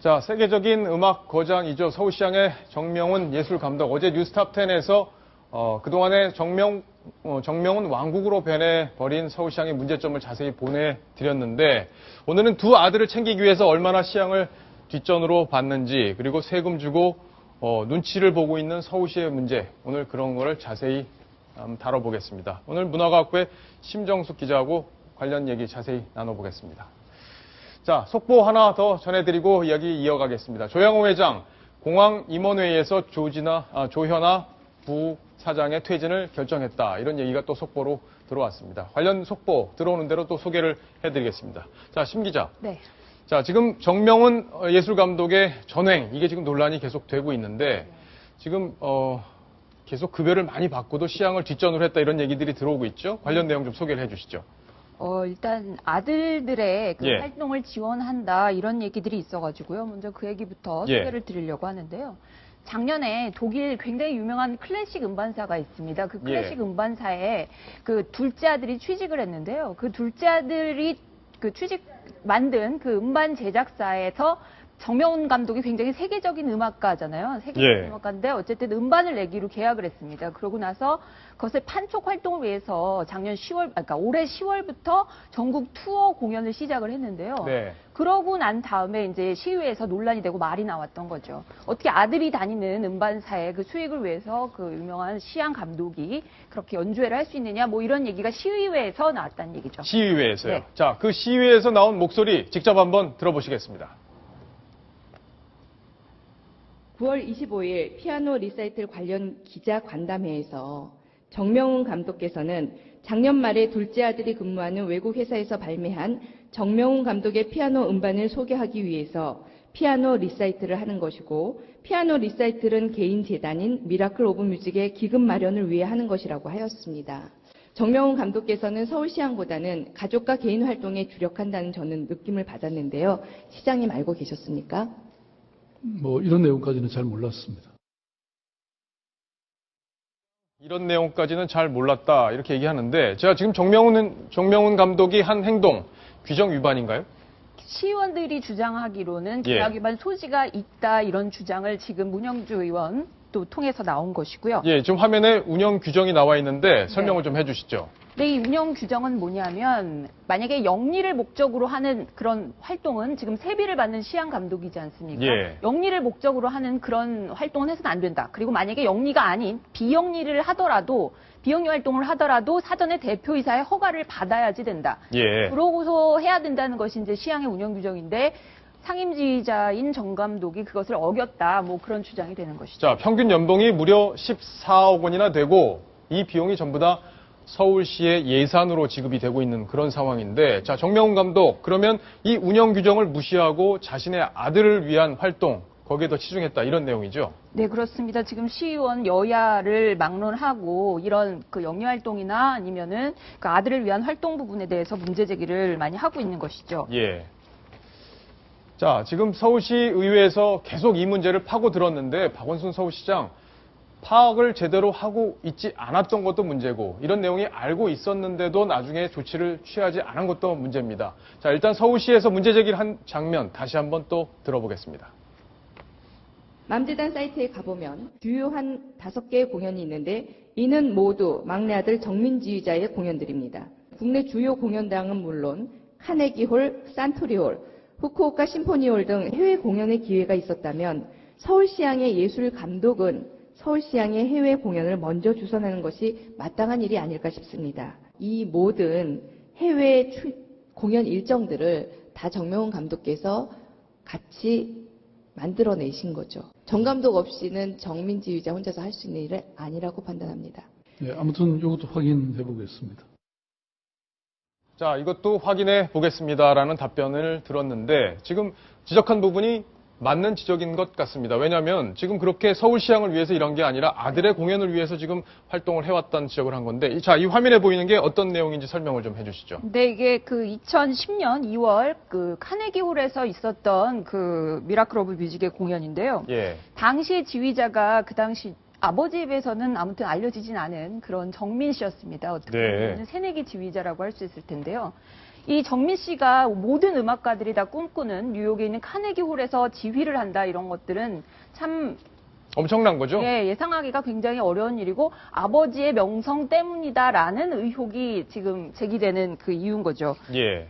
자, 세계적인 음악 거장이죠. 서울시향의 정명훈 예술감독. 어제 뉴스탑10에서 그동안의 정명훈 왕국으로 변해버린 서울시향의 문제점을 자세히 보내드렸는데, 오늘은 두 아들을 챙기기 위해서 얼마나 시향을 뒷전으로 봤는지, 그리고 세금 주고 눈치를 보고 있는 서울시의 문제, 오늘 그런 거를 자세히 다뤄보겠습니다. 오늘 문화과학부의 심정숙 기자하고 관련 얘기 자세히 나눠보겠습니다. 자, 속보 하나 더 전해드리고 이야기 이어가겠습니다. 조양호 회장, 공항임원회의에서 조현아 부사장의 퇴진을 결정했다. 이런 얘기가 또 속보로 들어왔습니다. 관련 속보 들어오는 대로 또 소개를 해드리겠습니다. 자, 심 기자. 네. 자, 지금 정명훈 예술감독의 전횡, 이게 지금 논란이 계속 되고 있는데, 지금 계속 급여를 많이 받고도 시향을 뒷전으로 했다, 이런 얘기들이 들어오고 있죠. 관련 내용 좀 소개를 해주시죠. 일단 아들들의 그 예. 활동을 지원한다, 이런 얘기들이 있어가지고요. 먼저 그 얘기부터 예. 소개를 드리려고 하는데요. 작년에 독일 굉장히 유명한 클래식 음반사가 있습니다. 그 클래식 예. 음반사에 그 둘째 아들이 취직을 했는데요. 그 둘째 아들이 그 만든 그 음반 제작사에서 정명훈 감독이 굉장히 세계적인 음악가잖아요. 세계적인 예. 음악가인데 어쨌든 음반을 내기로 계약을 했습니다. 그러고 나서 그것을 판촉 활동을 위해서 올해 10월부터 전국 투어 공연을 시작을 했는데요. 네. 그러고 난 다음에 이제 시의회에서 논란이 되고 말이 나왔던 거죠. 어떻게 아들이 다니는 음반사의 그 수익을 위해서 그 유명한 시향 감독이 그렇게 연주회를 할 수 있느냐, 뭐 이런 얘기가 시의회에서 나왔다는 얘기죠. 시의회에서요. 네. 자, 그 시의회에서 나온 목소리 직접 한번 들어보시겠습니다. 9월 25일 피아노 리사이틀 관련 기자 간담회에서 정명훈 감독께서는 작년 말에 둘째 아들이 근무하는 외국 회사에서 발매한 정명훈 감독의 피아노 음반을 소개하기 위해서 피아노 리사이틀을 하는 것이고, 피아노 리사이틀은 개인 재단인 미라클 오브 뮤직의 기금 마련을 위해 하는 것이라고 하였습니다. 정명훈 감독께서는 서울시향보다는 가족과 개인 활동에 주력한다는 저는 느낌을 받았는데요. 시장님 알고 계셨습니까? 이런 내용까지는 잘 몰랐습니다. 이런 내용까지는 잘 몰랐다, 이렇게 얘기하는데, 제가 지금 정명훈 감독이 한 행동, 규정 위반인가요? 시의원들이 주장하기로는 예. 계약 위반 소지가 있다, 이런 주장을 지금 문영주 의원 또 통해서 나온 것이고요. 예, 지금 화면에 운영 규정이 나와 있는데 설명을 좀 해주시죠. 네, 이 운영 규정은 뭐냐면, 만약에 영리를 목적으로 하는 그런 활동은 지금 세비를 받는 시향 감독이지 않습니까? 예. 영리를 목적으로 하는 그런 활동은 해서는 안 된다. 그리고 만약에 영리가 아닌 비영리 활동을 하더라도 사전에 대표이사의 허가를 받아야지 된다. 예. 그러고서 해야 된다는 것이 이제 시향의 운영 규정인데, 상임지휘자인 정 감독이 그것을 어겼다, 뭐 그런 주장이 되는 것이죠. 자, 평균 연봉이 무려 14억 원이나 되고, 이 비용이 전부 다 서울시의 예산으로 지급이 되고 있는 그런 상황인데, 자, 정명훈 감독, 그러면 이 운영 규정을 무시하고 자신의 아들을 위한 활동, 거기에 더 치중했다, 이런 내용이죠? 네, 그렇습니다. 지금 시의원 여야를 막론하고 이런 그 영리 활동이나 아니면은 그 아들을 위한 활동 부분에 대해서 문제 제기를 많이 하고 있는 것이죠. 예. 자, 지금 서울시의회에서 계속 이 문제를 파고들었는데, 박원순 서울시장, 파악을 제대로 하고 있지 않았던 것도 문제고, 이런 내용이 알고 있었는데도 나중에 조치를 취하지 않은 것도 문제입니다. 자, 일단 서울시에서 문제 제기를 한 장면 다시 한번 또 들어보겠습니다. 맘재단 사이트에 가보면 주요한 5개의 공연이 있는데, 이는 모두 막내 아들 정민지휘자의 공연들입니다. 국내 주요 공연당은 물론 카네기홀, 산토리홀, 후쿠오카 심포니홀 등 해외 공연의 기회가 있었다면, 서울시향의 예술 감독은 서울시향의 해외 공연을 먼저 주선하는 것이 마땅한 일이 아닐까 싶습니다. 이 모든 해외 공연 일정들을 다 정명훈 감독께서 같이 만들어내신 거죠. 정 감독 없이는 정민지휘자 혼자서 할 수 있는 일은 아니라고 판단합니다. 네, 아무튼 이것도 확인해 보겠습니다. 자, 이것도 확인해 보겠습니다라는 답변을 들었는데, 지금 지적한 부분이 맞는 지적인 것 같습니다. 왜냐하면 지금 그렇게 서울시향을 위해서 이런 게 아니라 아들의 공연을 위해서 지금 활동을 해왔다는 지적을 한 건데, 자, 이 화면에 보이는 게 어떤 내용인지 설명을 좀 해주시죠. 네, 이게 그 2010년 2월 그 카네기홀에서 있었던 그 미라클 오브 뮤직의 공연인데요. 예. 당시 지휘자가 그 당시 아버지 입에서는 아무튼 알려지진 않은 그런 정민 씨였습니다. 어떻게 네. 보면 새내기 지휘자라고 할 수 있을 텐데요. 이 정민 씨가 모든 음악가들이 다 꿈꾸는 뉴욕에 있는 카네기 홀에서 지휘를 한다 이런 것들은 참 엄청난 거죠? 예, 예상하기가 굉장히 어려운 일이고 아버지의 명성 때문이다라는 의혹이 지금 제기되는 그 이유인 거죠. 예.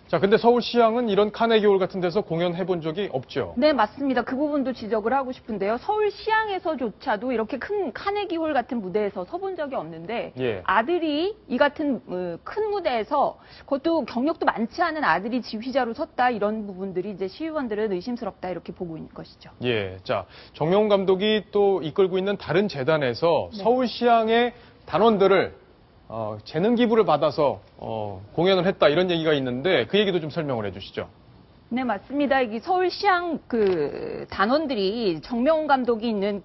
자, 근데 서울시향은 이런 카네기홀 같은 데서 공연해 본 적이 없죠? 네, 맞습니다. 그 부분도 지적을 하고 싶은데요. 서울시향에서조차도 이렇게 큰 카네기홀 같은 무대에서 서본 적이 없는데 예. 아들이 이 같은 큰 무대에서 그것도 경력도 많지 않은 아들이 지휘자로 섰다 이런 부분들이 이제 시의원들은 의심스럽다 이렇게 보고 있는 것이죠. 예. 자, 정명훈 감독이 또 이끌고 있는 다른 재단에서 네. 서울시향의 단원들을 재능 기부를 받아서 공연을 했다 이런 얘기가 있는데 그 얘기도 좀 설명을 해주시죠. 네, 맞습니다. 이 서울시향 그 단원들이 정명훈 감독이 있는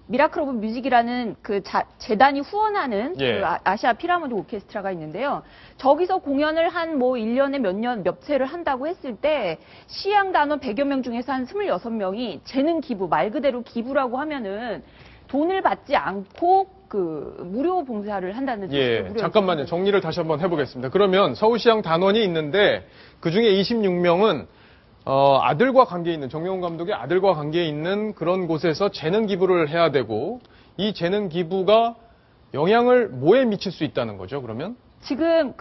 미라클 오브 뮤직이라는 그 재단이 후원하는 예. 그 아시아 피라모드 오케스트라가 있는데요. 저기서 공연을 한 뭐 1년에 몇 회를 한다고 했을 때 시향 단원 100여 명 중에서 한 26명이 재능 기부, 말 그대로 기부라고 하면은 돈을 받지 않고 그 무료 봉사를 한다는 뜻이죠. 예, 무료 잠깐만요. 정리를 다시 한번 해보겠습니다. 그러면 서울시향 단원이 있는데 그중에 26명은 아들과 관계 있는 정명훈 감독의 아들과 관계 있는 그런 곳에서 재능 기부를 해야 되고 이 재능 기부가 영향을 뭐에 미칠 수 있다는 거죠? 그러면? 지금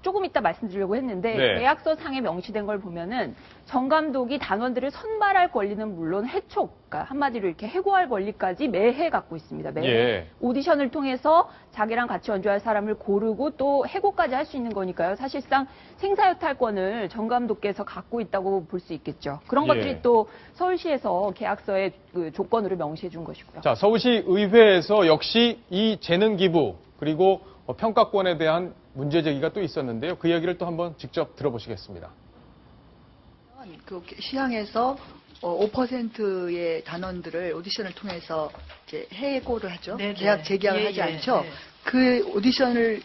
조금 이따 말씀드리려고 했는데 네. 계약서 상에 명시된 걸 보면은 정 감독이 단원들을 선발할 권리는 물론 그러니까 한마디로 이렇게 해고할 권리까지 매해 갖고 있습니다. 매해 예. 오디션을 통해서 자기랑 같이 연주할 사람을 고르고 또 해고까지 할 수 있는 거니까요. 사실상 생사유탈권을 정 감독께서 갖고 있다고 볼 수 있겠죠. 그런 예. 것들이 또 서울시에서 계약서에 그 조건으로 명시해 준 것이고요. 자, 서울시 의회에서 역시 이 재능 기부 그리고 평가권에 대한 문제 제기가 또 있었는데요. 그 이야기를 또 한번 직접 들어보시겠습니다. 그 시향에서 5%의 단원들을 오디션을 통해서 이제 해고를 하죠. 네네. 재계약을 하지 않죠. 네. 그 오디션을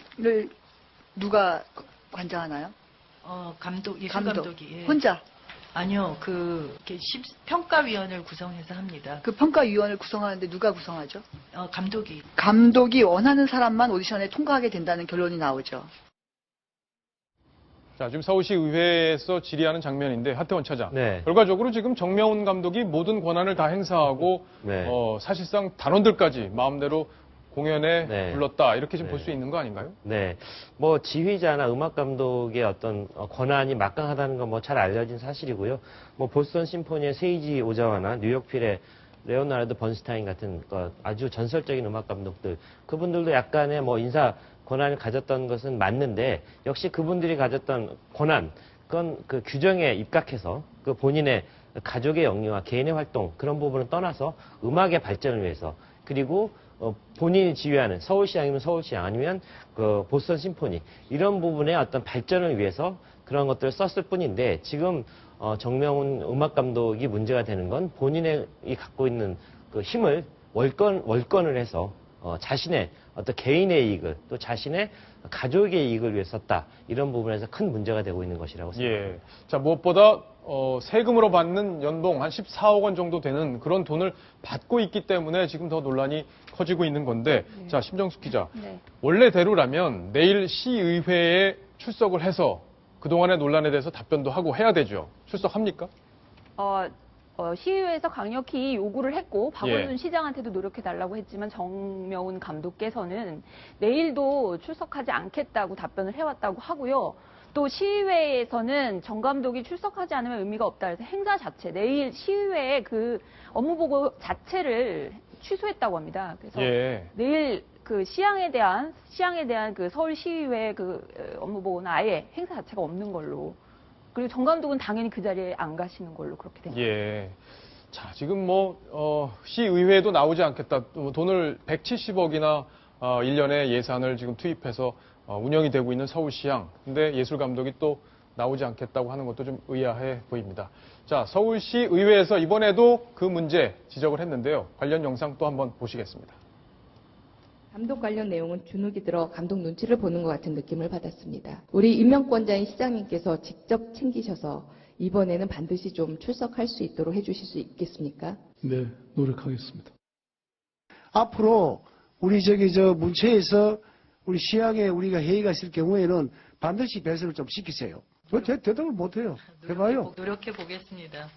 누가 관장하나요? 예술 감독이. 예. 혼자 아니요, 이렇게 평가위원을 구성해서 합니다. 그 평가위원을 구성하는데 누가 구성하죠? 감독이. 감독이 원하는 사람만 오디션에 통과하게 된다는 결론이 나오죠. 자, 지금 서울시 의회에서 질의하는 장면인데 하태원 차장. 네. 결과적으로 지금 정명훈 감독이 모든 권한을 다 행사하고 네. 사실상 단원들까지 마음대로 공연에 네. 불렀다 이렇게 좀 네. 볼 수 있는 거 아닌가요? 네. 뭐 지휘자나 음악 감독의 어떤 권한이 막강하다는 건 뭐 잘 알려진 사실이고요. 뭐 보스턴 심포니의 세이지 오자와나 뉴욕 필의 레오나르도 번스타인 같은 아주 전설적인 음악 감독들 그분들도 약간의 뭐 인사 권한을 가졌던 것은 맞는데 역시 그분들이 가졌던 권한 그건 그 규정에 입각해서 그 본인의 가족의 영유와 개인의 활동 그런 부분을 떠나서 음악의 발전을 위해서 그리고 본인이 지휘하는 서울시향이면 서울시향 아니면 그 보스턴 심포니 이런 부분의 어떤 발전을 위해서 그런 것들을 썼을 뿐인데 지금 정명훈 음악 감독이 문제가 되는 건 본인이 갖고 있는 그 힘을 월권을 해서 자신의 어떤 개인의 이익을 또 자신의 가족의 이익을 위해 썼다 이런 부분에서 큰 문제가 되고 있는 것이라고 생각합니다. 예. 자, 무엇보다 세금으로 받는 연봉 한 14억 원 정도 되는 그런 돈을 받고 있기 때문에 지금 더 논란이 커지고 있는 건데, 네. 자, 심정숙 기자. 네. 원래대로라면 내일 시의회에 출석을 해서 그동안의 논란에 대해서 답변도 하고 해야 되죠. 출석합니까? 시의회에서 강력히 요구를 했고 박원순 예. 시장한테도 노력해달라고 했지만 정명훈 감독께서는 내일도 출석하지 않겠다고 답변을 해왔다고 하고요. 또 시의회에서는 정 감독이 출석하지 않으면 의미가 없다 해서 행사 자체, 내일 시의회의 그 업무 보고 자체를 취소했다고 합니다. 그래서 예. 내일 그 시향에 대한 그 서울시의회 그 업무 보고는 아예 행사 자체가 없는 걸로. 그리고 정 감독은 당연히 그 자리에 안 가시는 걸로 그렇게 됩니다. 예. 자, 지금 시의회에도 나오지 않겠다. 돈을 170억이나 1년에 예산을 지금 투입해서 운영이 되고 있는 서울시향. 근데 예술 감독이 또 나오지 않겠다고 하는 것도 좀 의아해 보입니다. 자, 서울시 의회에서 이번에도 그 문제 지적을 했는데요. 관련 영상 또 한번 보시겠습니다. 감독 관련 내용은 주눅이 들어 감독 눈치를 보는 것 같은 느낌을 받았습니다. 우리 임명권자인 시장님께서 직접 챙기셔서 이번에는 반드시 좀 출석할 수 있도록 해주실 수 있겠습니까? 네, 노력하겠습니다. 앞으로 우리 문체에서 우리 시향에 우리가 회의가 있을 경우에는 반드시 배설을 좀 시키세요. 왜 대답을 못해요? 해봐요. 노력해 보겠습니다.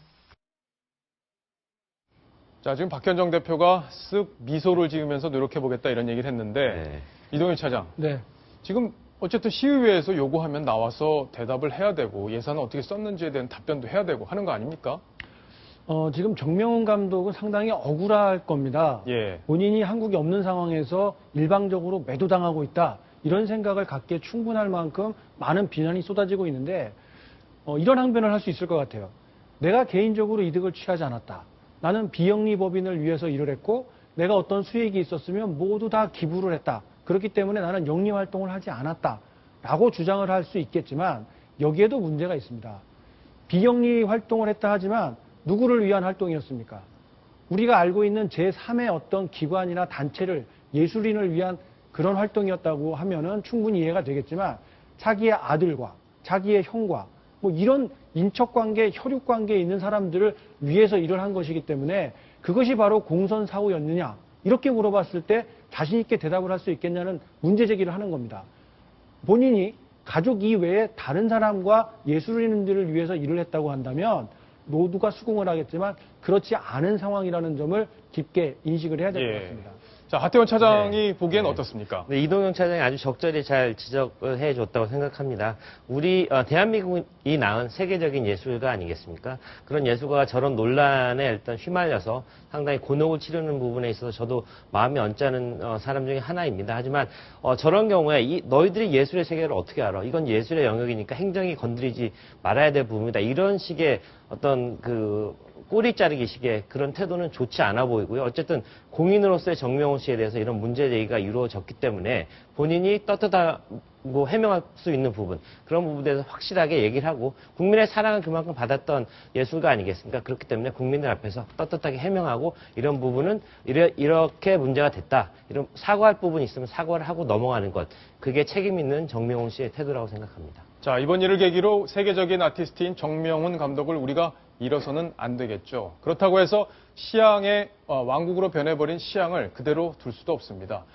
자, 지금 박현정 대표가 쓱 미소를 지으면서 노력해보겠다 이런 얘기를 했는데, 네. 이동현 차장. 네. 지금 어쨌든 시의회에서 요구하면 나와서 대답을 해야 되고, 예산을 어떻게 썼는지에 대한 답변도 해야 되고 하는 거 아닙니까? 지금 정명훈 감독은 상당히 억울할 겁니다. 예. 본인이 한국에 없는 상황에서 일방적으로 매도당하고 있다. 이런 생각을 갖기에 충분할 만큼 많은 비난이 쏟아지고 있는데 이런 항변을 할 수 있을 것 같아요. 내가 개인적으로 이득을 취하지 않았다. 나는 비영리 법인을 위해서 일을 했고 내가 어떤 수익이 있었으면 모두 다 기부를 했다. 그렇기 때문에 나는 영리 활동을 하지 않았다. 라고 주장을 할 수 있겠지만 여기에도 문제가 있습니다. 비영리 활동을 했다 하지만 누구를 위한 활동이었습니까? 우리가 알고 있는 제3의 어떤 기관이나 단체를 예술인을 위한 그런 활동이었다고 하면은 충분히 이해가 되겠지만 자기의 아들과 자기의 형과 뭐 이런 인척관계, 혈육관계에 있는 사람들을 위해서 일을 한 것이기 때문에 그것이 바로 공선사후였느냐 이렇게 물어봤을 때 자신 있게 대답을 할 수 있겠냐는 문제 제기를 하는 겁니다. 본인이 가족 이외에 다른 사람과 예술인들을 위해서 일을 했다고 한다면 모두가 수긍을 하겠지만 그렇지 않은 상황이라는 점을 깊게 인식을 해야 될 것 같습니다. 자, 하태원 차장이 보기엔 어떻습니까? 네, 이동영 차장이 아주 적절히 잘 지적을 해줬다고 생각합니다. 우리 대한민국이 낳은 세계적인 예술가 아니겠습니까? 그런 예술가가 저런 논란에 일단 휘말려서 상당히 곤혹을 치르는 부분에 있어서 저도 마음이 언짢은 사람 중에 하나입니다. 하지만 저런 경우에 너희들이 예술의 세계를 어떻게 알아? 이건 예술의 영역이니까 행정이 건드리지 말아야 될 부분이다. 이런 식의 어떤 꼬리 자르기식의 그런 태도는 좋지 않아 보이고요. 어쨌든 공인으로서의 정명훈 씨에 대해서 이런 문제 제기가 이루어졌기 때문에 본인이 떳떳하고 해명할 수 있는 부분, 그런 부분에 대해서 확실하게 얘기를 하고 국민의 사랑을 그만큼 받았던 예술가 아니겠습니까? 그렇기 때문에 국민들 앞에서 떳떳하게 해명하고 이런 부분은 이렇게 문제가 됐다. 이런 사과할 부분이 있으면 사과를 하고 넘어가는 것. 그게 책임 있는 정명훈 씨의 태도라고 생각합니다. 자, 이번 일을 계기로 세계적인 아티스트인 정명훈 감독을 우리가 잃어서는 안 되겠죠. 그렇다고 해서 시향의 왕국으로 변해버린 시향을 그대로 둘 수도 없습니다.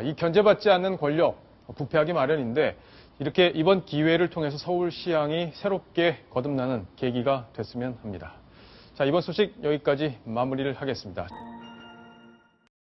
이 견제받지 않는 권력, 부패하기 마련인데 이렇게 이번 기회를 통해서 서울시향이 새롭게 거듭나는 계기가 됐으면 합니다. 자, 이번 소식 여기까지 마무리를 하겠습니다.